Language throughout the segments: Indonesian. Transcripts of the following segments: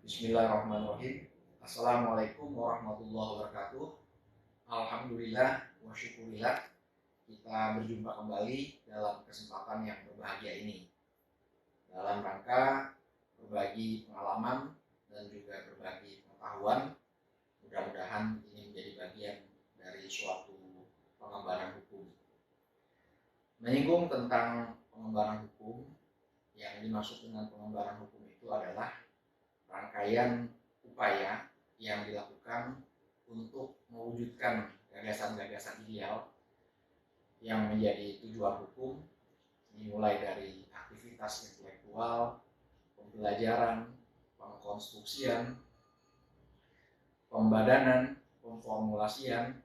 Bismillahirrahmanirrahim. Assalamualaikum warahmatullahi wabarakatuh. Alhamdulillah wa syukurillah, kita berjumpa kembali dalam kesempatan yang berbahagia ini dalam rangka berbagi pengalaman dan juga berbagi pengetahuan. Mudah-mudahan ini menjadi bagian dari suatu pengembangan hukum. Menyinggung tentang pengembangan hukum, yang dimaksud dengan pengembangan hukum itu adalah rangkaian upaya yang dilakukan untuk mewujudkan gagasan-gagasan ideal yang menjadi tujuan hukum, dimulai dari aktivitas intelektual, pembelajaran, pengkonstruksian, pembadanan, pemformulasian,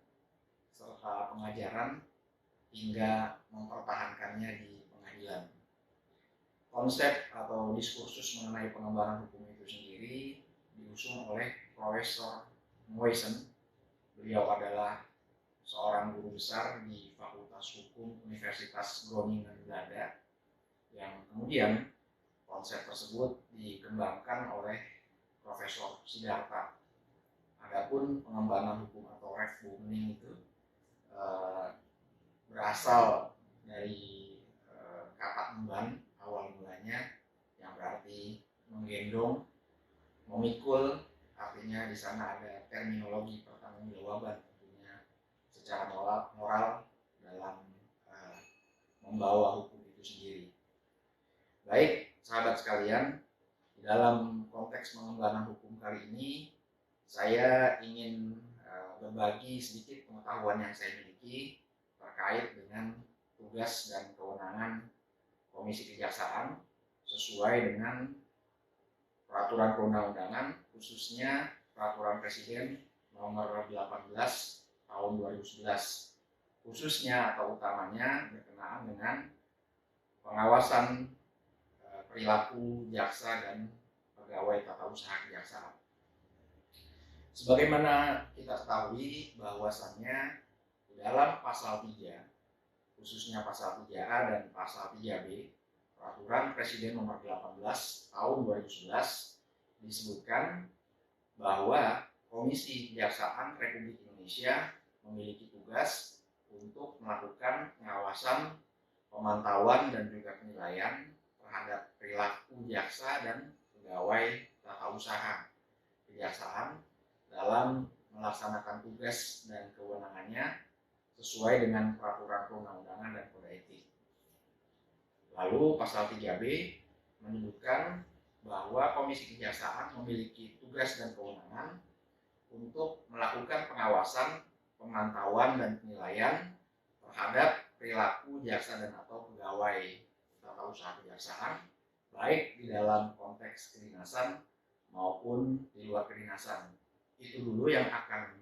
serta pengajaran hingga mempertahankannya di pengadilan. Konsep atau diskursus mengenai pengembangan hukum itu sendiri diusung oleh Profesor Moysen. Beliau adalah seorang guru besar di Fakultas Hukum Universitas Groningen, Belanda, yang kemudian konsep tersebut dikembangkan oleh Profesor Siddhartha. Adapun pengembangan hukum atau reforming itu berasal dari kata emban awal mulanya, yang berarti menggendong, memikul. Artinya di sana ada terminologi pertanggungjawaban tentunya secara moral dalam membawa hukum itu sendiri. Baik, sahabat sekalian, di dalam konteks pengembangan hukum kali ini saya ingin berbagi sedikit pengetahuan yang saya miliki terkait dengan tugas dan kewenangan Komisi Kejaksaan sesuai dengan peraturan perundang-undangan, khususnya peraturan Presiden nomor 18 tahun 2011, khususnya atau utamanya berkenaan dengan pengawasan perilaku jaksa dan pegawai tata usaha kejaksaan. Sebagaimana kita ketahui bahwasannya di dalam pasal 3, khususnya pasal 3A dan pasal 3B Peraturan Presiden nomor 18 tahun 2011 disebutkan bahwa Komisi Kejaksaan Republik Indonesia memiliki tugas untuk melakukan pengawasan, pemantauan dan juga penilaian terhadap perilaku jaksa dan pegawai tata usaha kejaksaan dalam melaksanakan tugas dan kewenangannya sesuai dengan peraturan perundang-undangan dan kode etik. Lalu pasal 3B menyebutkan bahwa Komisi Kejaksaan memiliki tugas dan kewenangan untuk melakukan pengawasan, pemantauan dan penilaian terhadap perilaku jaksa dan atau pegawai tata usaha kejaksaan, baik di dalam konteks kedinasan maupun di luar kedinasan. Itu dulu yang akan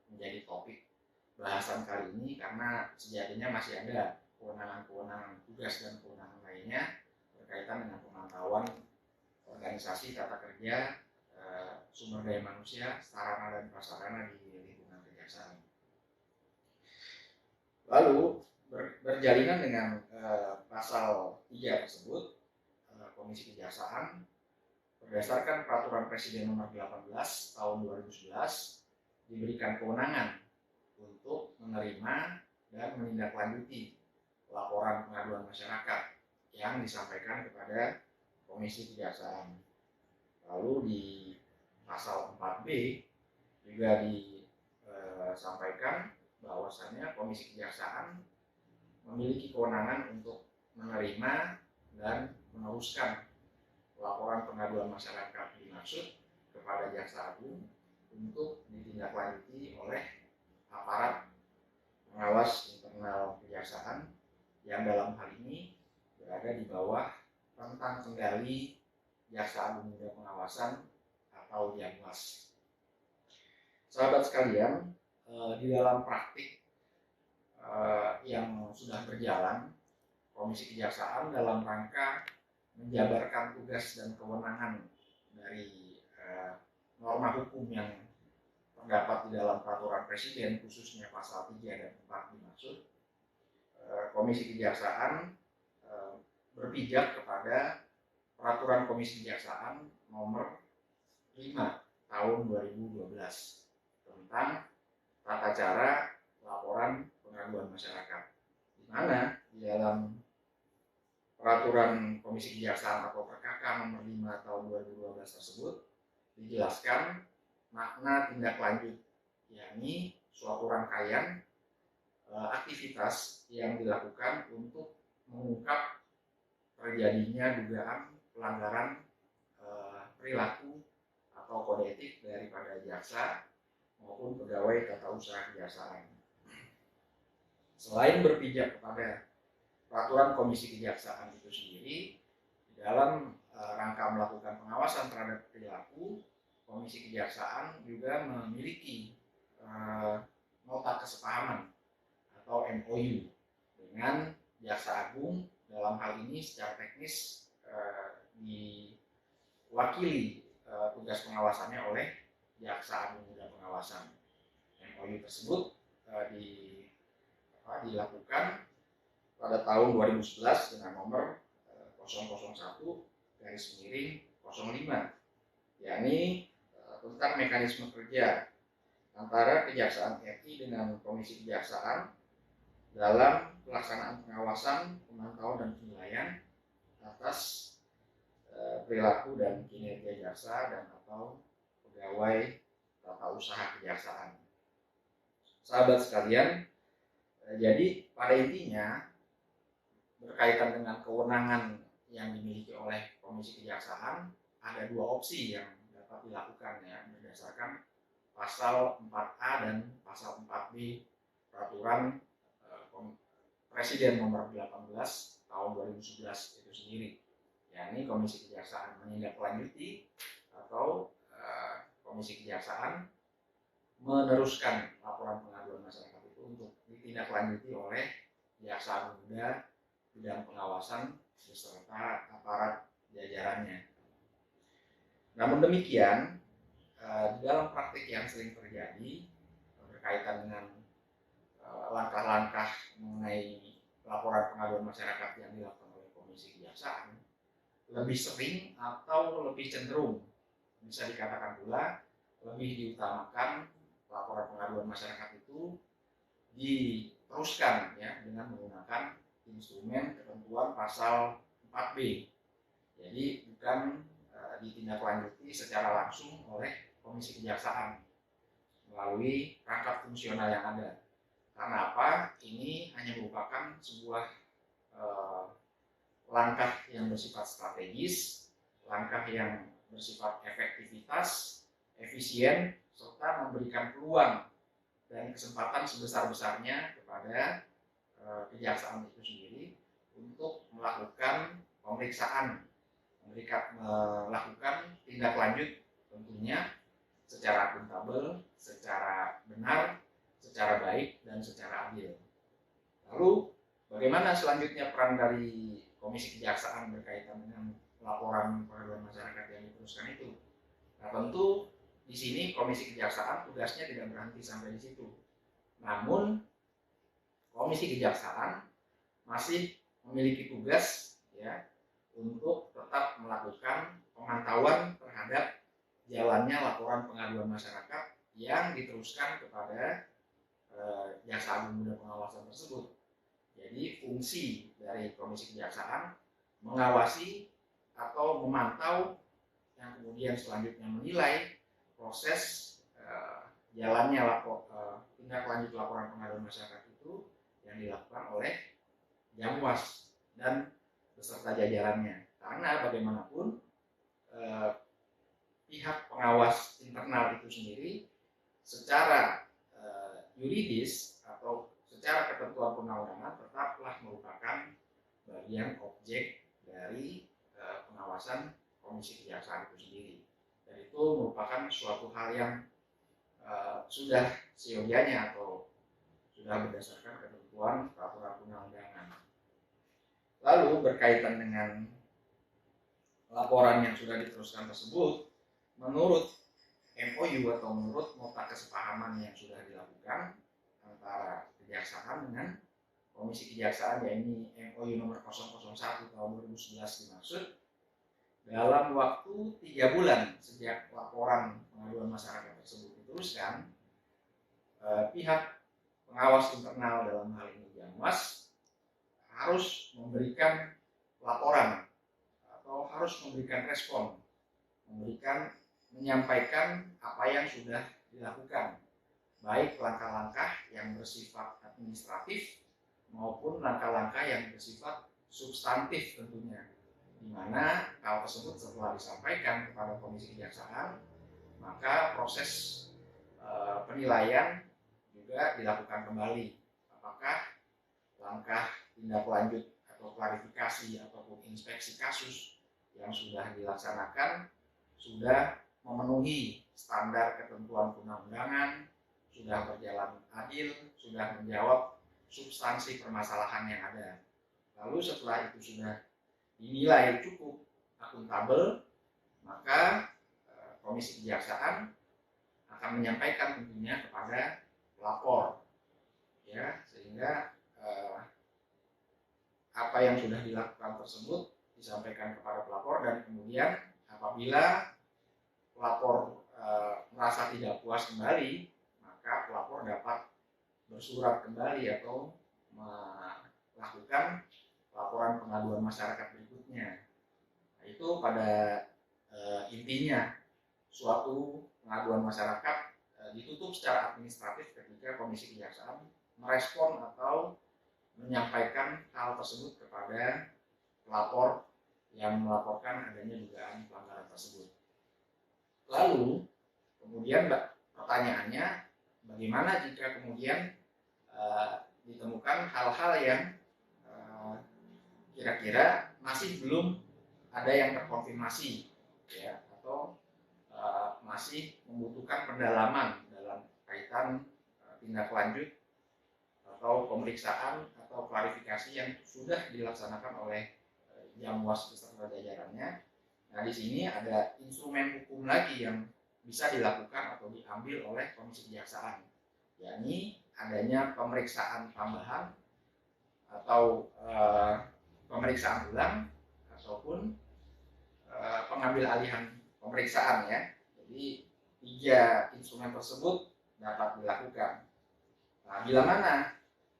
menjadi topik bahasan kali ini, karena sejatinya masih ada kewenangan-kewenangan tugas dan kewenangan lainnya berkaitan dengan pemantauan organisasi tata kerja, sumber daya manusia, sarana dan prasarana di lingkungan kejaksaan. Lalu berjalinan dengan pasal 3 tersebut, Komisi Kejaksaan berdasarkan peraturan Presiden nomor 18 tahun 2011 diberikan kewenangan untuk menerima dan menindaklanjuti laporan pengaduan masyarakat yang disampaikan kepada Komisi Kejaksaan. Lalu di pasal 4B juga disampaikan bahwasannya Komisi Kejaksaan memiliki kewenangan untuk menerima dan meneruskan laporan pengaduan masyarakat dimaksud kepada Jaksa Agung untuk ditindaklanjuti oleh aparat pengawas internal kejaksaan yang dalam hal ini berada di bawah rentang kendali Jaksa Agung Muda Pengawasan atau Jakwas. Sahabat sekalian, di dalam praktik yang sudah berjalan, Komisi Kejaksaan dalam rangka menjabarkan tugas dan kewenangan dari norma hukum yang terdapat di dalam peraturan Presiden, khususnya pasal 3 dan 4 dimaksud, Komisi Kejaksaan berpijak kepada Peraturan Komisi Kejaksaan nomor 5 tahun 2012 tentang tata cara laporan pengaduan masyarakat, di mana di dalam peraturan Komisi Kejaksaan atau PKK nomor 5 tahun 2012 tersebut dijelaskan makna tindak lanjut, yakni suatu rangkaian aktivitas yang dilakukan untuk mengungkap terjadinya dugaan pelanggaran perilaku atau kode etik daripada jaksa maupun pegawai tata usaha kejaksaan. Selain berpijak kepada peraturan Komisi Kejaksaan itu sendiri, dalam rangka melakukan pengawasan terhadap perilaku, Komisi Kejaksaan juga memiliki nota kesepahaman atau MOU dengan Jaksa Agung. Dalam hal ini secara teknis diwakili tugas pengawasannya oleh Jaksa Agung Muda Pengawasan. MOU tersebut dilakukan pada tahun 2011 dengan nomor 001/05, yakni tentang mekanisme kerja antara Kejaksaan RI dengan Komisi Kejaksaan dalam pelaksanaan pengawasan, pemantauan dan penilaian atas perilaku dan kinerja jaksa dan atau pegawai tata usaha kejaksaan. Sahabat sekalian, jadi pada intinya berkaitan dengan kewenangan yang dimiliki oleh Komisi Kejaksaan, ada dua opsi yang dapat dilakukan ya berdasarkan pasal 4A dan pasal 4B Peraturan Presiden nomor 18 tahun 2011 itu sendiri, yakni Komisi Kejaksaan menindaklanjuti atau Komisi Kejaksaan meneruskan laporan pengaduan masyarakat itu untuk ditindaklanjuti oleh Jaksa Agung Muda bidang pengawasan beserta aparat jajarannya. Namun demikian, di dalam praktik yang sering terjadi berkaitan dengan langkah-langkah mengenai laporan pengaduan masyarakat yang dilakukan oleh Komisi Kejaksaan, lebih sering atau lebih cenderung, bisa dikatakan pula, lebih diutamakan laporan pengaduan masyarakat itu diteruskan ya dengan menggunakan instrumen ketentuan pasal 4B. Jadi bukan ditindaklanjuti secara langsung oleh Komisi Kejaksaan melalui perangkat fungsional yang ada. Karena apa? Ini hanya merupakan sebuah langkah yang bersifat strategis, langkah yang bersifat efektivitas, efisien, serta memberikan peluang dan kesempatan sebesar-besarnya kepada kejaksaan itu sendiri untuk melakukan pemeriksaan, melakukan tindak lanjut tentunya secara akuntabel, secara benar, secara baik, dan secara adil. Lalu bagaimana selanjutnya peran dari Komisi Kejaksaan berkaitan dengan laporan pengaduan masyarakat yang diteruskan itu? Nah, tentu di sini Komisi Kejaksaan tugasnya tidak berhenti sampai di situ. Namun Komisi Kejaksaan masih memiliki tugas ya untuk tetap melakukan pemantauan terhadap jalannya laporan pengaduan masyarakat yang diteruskan kepada Jaksa Agung Muda Pengawasan tersebut. Jadi fungsi dari Komisi Kejaksaan mengawasi atau memantau yang kemudian selanjutnya menilai proses jalannya tindak lanjut laporan pengaduan masyarakat itu yang dilakukan oleh Jamwas dan beserta jajarannya. Karena bagaimanapun pihak pengawas internal itu sendiri secara yuridis atau secara ketentuan perundang-undangan tetaplah merupakan bagian objek dari pengawasan Komisi Kejaksaan itu sendiri. Dan itu merupakan suatu hal yang sudah seyogianya atau sudah berdasarkan ketentuan peraturan perundang-undangan. Lalu berkaitan dengan laporan yang sudah diteruskan tersebut, menurut MOU atau menurut nota kesepahaman yang sudah dilakukan antara Kejaksaan dengan Komisi Kejaksaan, yaitu MOU nomor 001 tahun 2011 dimaksud, dalam waktu 3 bulan sejak laporan pengaduan masyarakat tersebut diteruskan, pihak pengawas internal dalam hal ini Jamwas harus memberikan laporan atau harus memberikan respon, menyampaikan apa yang sudah dilakukan, baik langkah-langkah yang bersifat administratif maupun langkah-langkah yang bersifat substantif tentunya, di mana hal tersebut setelah disampaikan kepada Komisi Kejaksaan, maka proses penilaian juga dilakukan kembali. Apakah langkah tindak lanjut atau klarifikasi ataupun inspeksi kasus yang sudah dilaksanakan sudah memenuhi standar ketentuan undang-undangan, sudah berjalan adil, sudah menjawab substansi permasalahan yang ada. Lalu setelah itu sudah dinilai cukup akuntabel, maka Komisi Kejaksaan akan menyampaikan tentunya kepada pelapor, ya, sehingga apa yang sudah dilakukan tersebut disampaikan kepada pelapor, dan kemudian apabila pelapor merasa tidak puas kembali, maka pelapor dapat bersurat kembali atau melakukan laporan pengaduan masyarakat berikutnya. Nah, itu pada intinya suatu pengaduan masyarakat ditutup secara administratif ketika Komisi Kejaksaan merespon atau menyampaikan hal tersebut kepada pelapor yang melaporkan adanya dugaan pelanggaran tersebut. Lalu kemudian pertanyaannya, bagaimana jika kemudian ditemukan hal-hal yang kira-kira masih belum ada yang terkonfirmasi, ya, atau masih membutuhkan pendalaman dalam kaitan tindak lanjut atau pemeriksaan atau klarifikasi yang sudah dilaksanakan oleh Jamwas beserta jajarannya. Nah, di sini ada instrumen hukum lagi yang bisa dilakukan atau diambil oleh Komisi Kejaksaan, yakni adanya pemeriksaan tambahan atau pemeriksaan ulang ataupun pengambil alihan pemeriksaan, ya. Jadi 3 instrumen tersebut dapat dilakukan. Nah, bila mana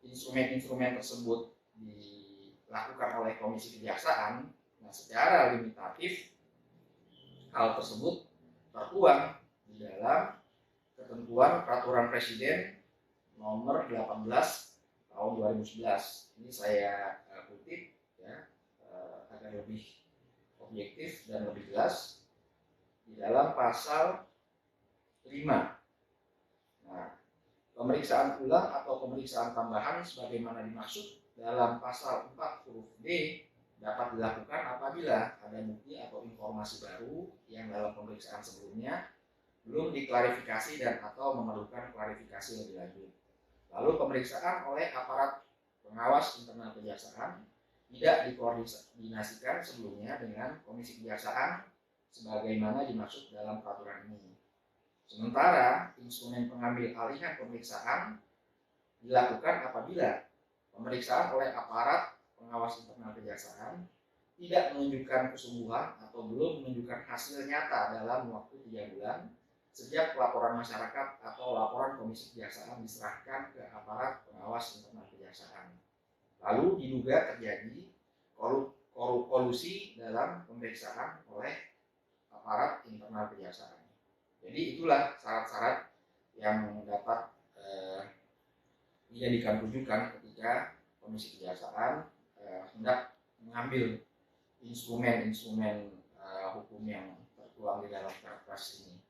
instrumen-instrumen tersebut dilakukan oleh Komisi Kejaksaan, nah secara limitatif hal tersebut tertuang di dalam ketentuan Peraturan Presiden nomor 18 tahun 2011. Ini saya kutip, ya, agar lebih objektif dan lebih jelas, di dalam pasal 5. Nah, pemeriksaan ulang atau pemeriksaan tambahan sebagaimana dimaksud dalam pasal 4 huruf D dapat dilakukan apabila ada bukti atau informasi baru yang dalam pemeriksaan sebelumnya belum diklarifikasi dan atau memerlukan klarifikasi lebih lanjut. Lalu pemeriksaan oleh aparat pengawas internal Kejaksaan tidak dikoordinasikan sebelumnya dengan Komisi Kejaksaan sebagaimana dimaksud dalam peraturan ini. Sementara instrumen pengambil alihan pemeriksaan dilakukan apabila pemeriksaan oleh aparat pengawas internal Kejaksaan tidak menunjukkan kesungguhan atau belum menunjukkan hasil nyata dalam waktu 3 bulan sejak laporan masyarakat atau laporan Komisi Kejaksaan diserahkan ke aparat pengawas internal Kejaksaan. Lalu diduga terjadi kolusi dalam pemeriksaan oleh aparat internal Kejaksaan. Jadi itulah syarat-syarat yang dapat dijadikan rujukan ketika Komisi Kejaksaan hendak mengambil instrumen-instrumen hukum yang tertuang di dalam Perpres ini.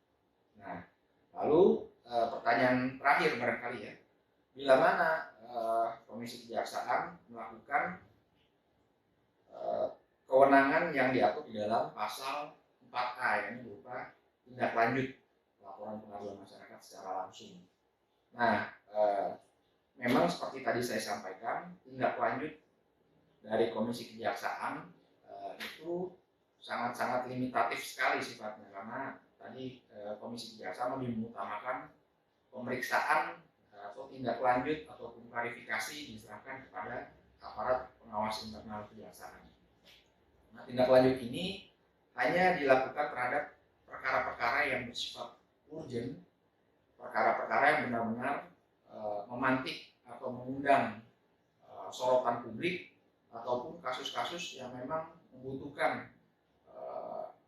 Nah, lalu pertanyaan terakhir barangkali, ya, bila mana Komisi Kejaksaan melakukan kewenangan yang diatur di dalam pasal 4A, yang berupa tindak lanjut laporan pengaduan masyarakat secara langsung. Nah, memang seperti tadi saya sampaikan, tindak lanjut dari Komisi Kejaksaan itu sangat-sangat limitatif sekali sifatnya, karena tadi Komisi Kejaksaan lebih mengutamakan pemeriksaan atau tindak lanjut ataupun klarifikasi diserahkan kepada aparat pengawas internal Kejaksaan. Nah, tindak lanjut ini hanya dilakukan terhadap perkara-perkara yang bersifat urgent, perkara-perkara yang benar-benar memantik atau mengundang sorotan publik, ataupun kasus-kasus yang memang membutuhkan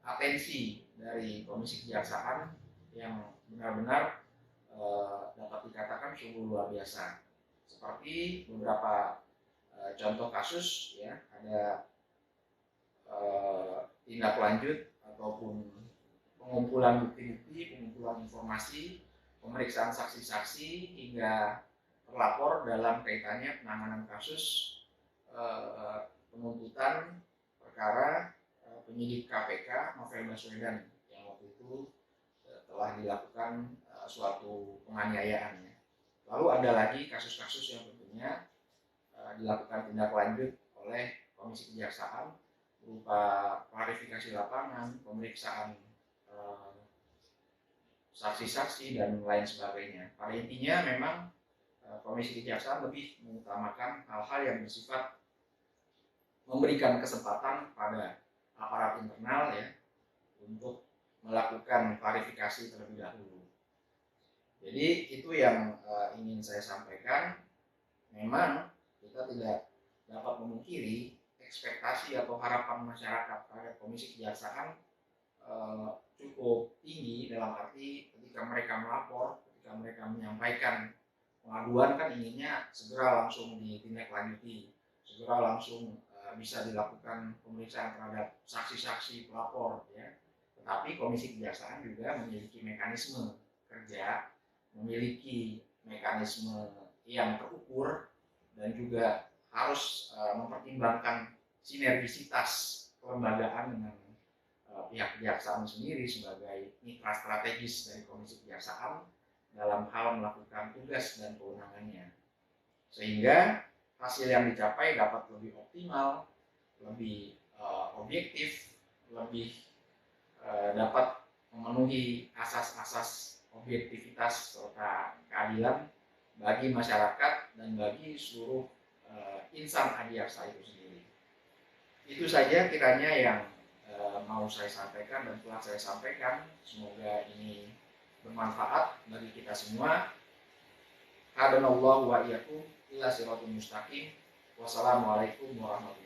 atensi dari Komisi Kejaksaan yang benar-benar dapat dikatakan sungguh luar biasa. Seperti beberapa contoh kasus, ya, ada tindak lanjut ataupun pengumpulan bukti-bukti, pengumpulan informasi, pemeriksaan saksi-saksi hingga terlapor dalam kaitannya penanganan kasus penuntutan perkara penyidik KPK Novel Baswedan yang waktu itu telah dilakukan suatu penganiayaan. Lalu ada lagi kasus-kasus yang tentunya dilakukan tindak lanjut oleh Komisi Kejaksaan berupa klarifikasi lapangan, pemeriksaan saksi-saksi dan lain sebagainya. Pada intinya memang Komisi Kejaksaan lebih mengutamakan hal-hal yang bersifat memberikan kesempatan pada aparat internal, ya, untuk melakukan klarifikasi terlebih dahulu. Jadi itu yang ingin saya sampaikan. Memang kita tidak dapat memungkiri ekspektasi atau harapan masyarakat terhadap Komisi Kejaksaan cukup tinggi, dalam arti ketika mereka melapor, ketika mereka menyampaikan pengaduan, kan inginnya segera langsung ditindaklanjuti, segera langsung bisa dilakukan pemeriksaan terhadap saksi-saksi pelapor, ya. Tetapi Komisi Kejaksaan juga memiliki mekanisme kerja, memiliki mekanisme yang terukur, dan juga harus mempertimbangkan sinergisitas kelembagaan dengan pihak kejaksaan sendiri sebagai mitra strategis dari Komisi Kejaksaan dalam hal melakukan tugas dan kewenangannya, sehingga hasil yang dicapai dapat lebih optimal, lebih objektif, lebih dapat memenuhi asas-asas objektivitas serta keadilan bagi masyarakat dan bagi seluruh insan adiaksa itu sendiri. Itu saja kiranya yang mau saya sampaikan dan telah saya sampaikan. Semoga ini bermanfaat bagi kita semua. Hadanallahu wa iyyakum ila siratal mustaqim. Wassalamualaikum warahmatullahi wabarakatuh.